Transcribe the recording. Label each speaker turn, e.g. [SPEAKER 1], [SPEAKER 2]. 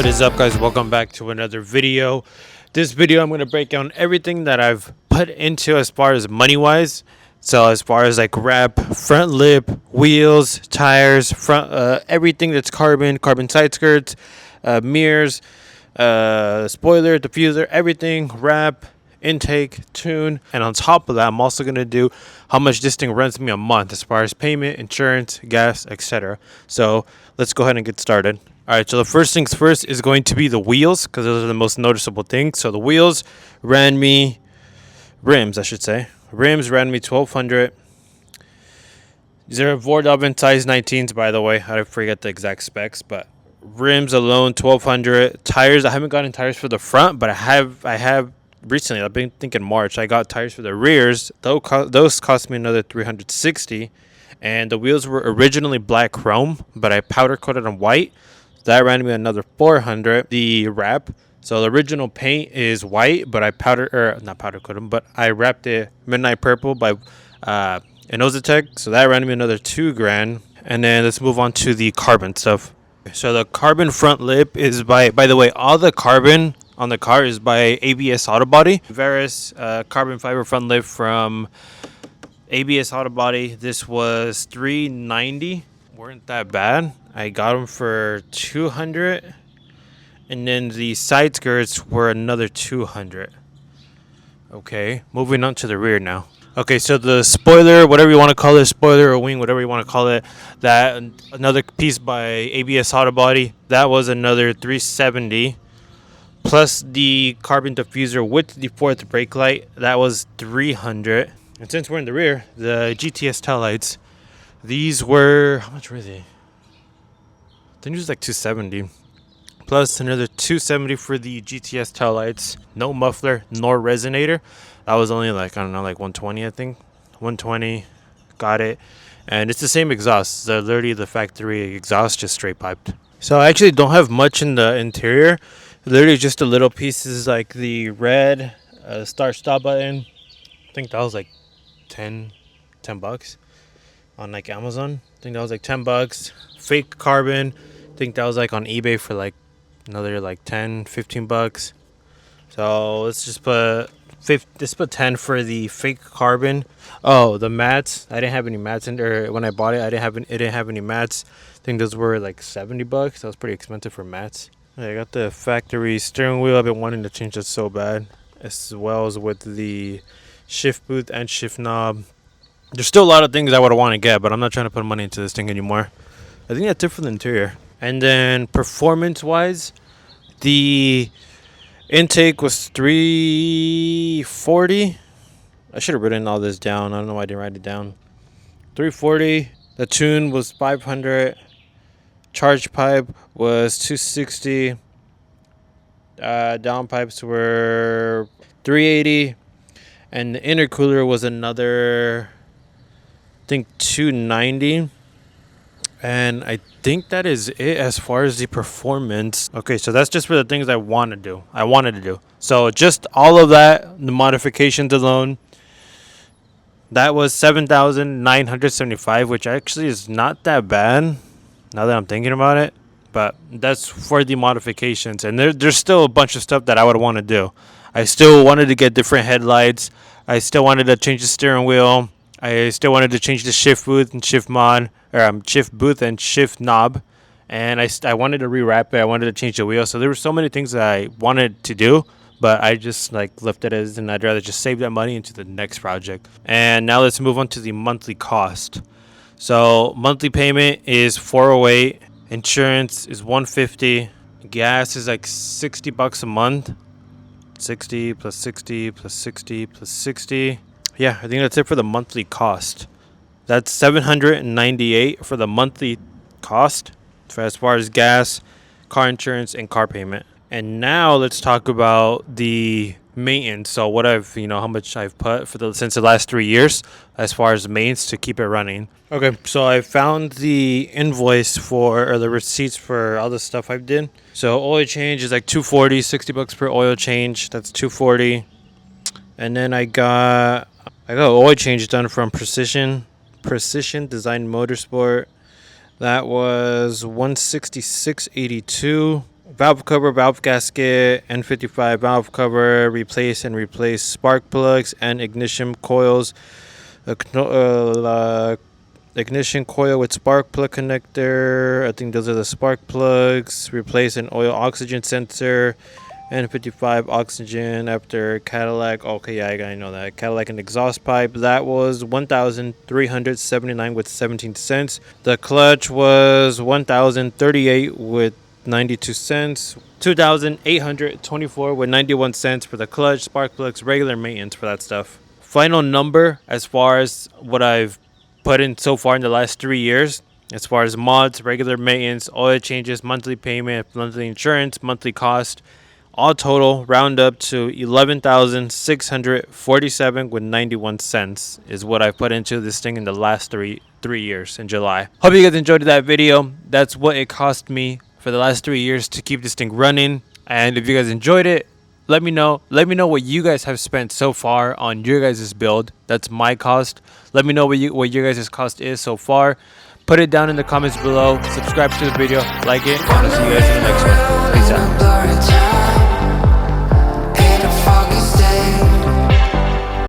[SPEAKER 1] What is up, guys? Welcome back to another video. This video I'm going to break down everything that I've put into as far as money wise. So as far as like wrap, front lip, wheels, tires, front everything that's carbon side skirts, mirrors, spoiler, diffuser, everything, wrap, intake, tune, and on top of that I'm also going to do how much this thing runs me a month as far as payment, insurance, gas, etc. So let's go ahead and get started. All right, so the first things first is going to be the wheels, because those are the most noticeable things. So the wheels ran me, rims I should say, rims ran me 1200. These are Vordoven size 19s, by the way. I forget the exact specs, but rims alone 1200. Tires, I haven't gotten tires for the front, but I have recently. I've been thinking March. I got tires for the rears. Those cost me another 360, and the wheels were originally black chrome, but I powder coated them white. That ran me another 400. The wrap, so the original paint is white, but I not powder coated, but I wrapped it midnight purple by Inozatec. So that ran me another $2,000. And then let's move on to the carbon stuff. So the carbon front lip is by the way, all the carbon on the car is by ABS Auto Body. Varus carbon fiber front lip from ABS Auto Body. This was $390. Weren't that bad. I got them for 200, and then the side skirts were another 200. Okay, moving on to the rear now. Okay, so the spoiler, whatever you want to call it, spoiler or wing, whatever you want to call it, that another piece by ABS Auto Body, that was another 370. Plus the carbon diffuser with the fourth brake light, that was 300. And since we're in the rear, the GTS tail lights, these were, how much were they? I think it was like 270. Plus another 270 for the GTS tail lights. No muffler, nor resonator. That was only like, I don't know, like 120, I think. 120. Got it. And it's the same exhaust. It's literally the factory exhaust, just straight piped. So I actually don't have much in the interior. Literally just the little pieces like the red start stop button. I think that was like 10 bucks on like Amazon. I think that was like 10 bucks. Fake carbon. I think that was like on eBay for like another like 10-15 bucks. So let's just put 10 for the fake carbon. Oh, the mats, I didn't have any mats in there when I bought it. It didn't have any mats. I think those were like 70 bucks. That was pretty expensive for mats. I got the factory steering wheel. I've been wanting to change that so bad, as well as with the shift booth and shift knob. There's still a lot of things I would want to get, but I'm not trying to put money into this thing anymore. I think that's it for the interior. And then performance-wise, the intake was 340. I should have written all this down. I don't know why I didn't write it down. 340. The tune was 500. Charge pipe was 260. Down pipes were 380. And the intercooler was another, I think, 290. And I think that is it as far as the performance. Okay, so that's just for the things I wanted to do. So just all of that, the modifications alone, that was 7,975, which actually is not that bad now that I'm thinking about it. But that's for the modifications. And there's still a bunch of stuff that I would want to do. I still wanted to get different headlights. I still wanted to change the steering wheel. I still wanted to change the shift booth and shift knob, and I wanted to rewrap it. I wanted to change the wheel. So there were so many things that I wanted to do, but I just like left it as, and I'd rather just save that money into the next project. And now let's move on to the monthly cost. So monthly payment is 408. Insurance is 150. Gas is like 60 bucks a month. 60 plus 60 plus 60 plus 60. Yeah, I think that's it for the monthly cost. That's 798 for the monthly cost for as far as gas, car insurance, and car payment. And now let's talk about the maintenance. So what how much I've put since the last 3 years as far as maintenance to keep it running. Okay, so I found the invoice or the receipts for all the stuff I've did. So oil change is like 240, 60 bucks per oil change. That's 240. And then I got oil change done from Precision Design Motorsport. That was $166.82. valve cover, valve gasket, N55 valve cover, replace spark plugs and ignition coils. Ignition coil with spark plug connector. I think those are the spark plugs. Replace an oil oxygen sensor. N55 oxygen after Cadillac. Okay, yeah, I gotta know that. Cadillac and exhaust pipe. That was $1,379 with 17 cents. The clutch was $1,038 with 92 cents. $2,824 with 91 cents for the clutch, spark plugs, regular maintenance for that stuff. Final number as far as what I've put in so far in the last 3 years, as far as mods, regular maintenance, oil changes, monthly payment, monthly insurance, monthly cost, all total round up to $11,647 with 91 cents is what I put into this thing in the last three years in July. Hope you guys enjoyed that video. That's what it cost me for the last 3 years to keep this thing running. And if you guys enjoyed it, let me know what you guys have spent so far on your guys' build. That's my cost. Let me know what your guys' cost is so far. Put it down in the comments below. Subscribe to the video, like it, and I'll see you guys in the next one. Peace out.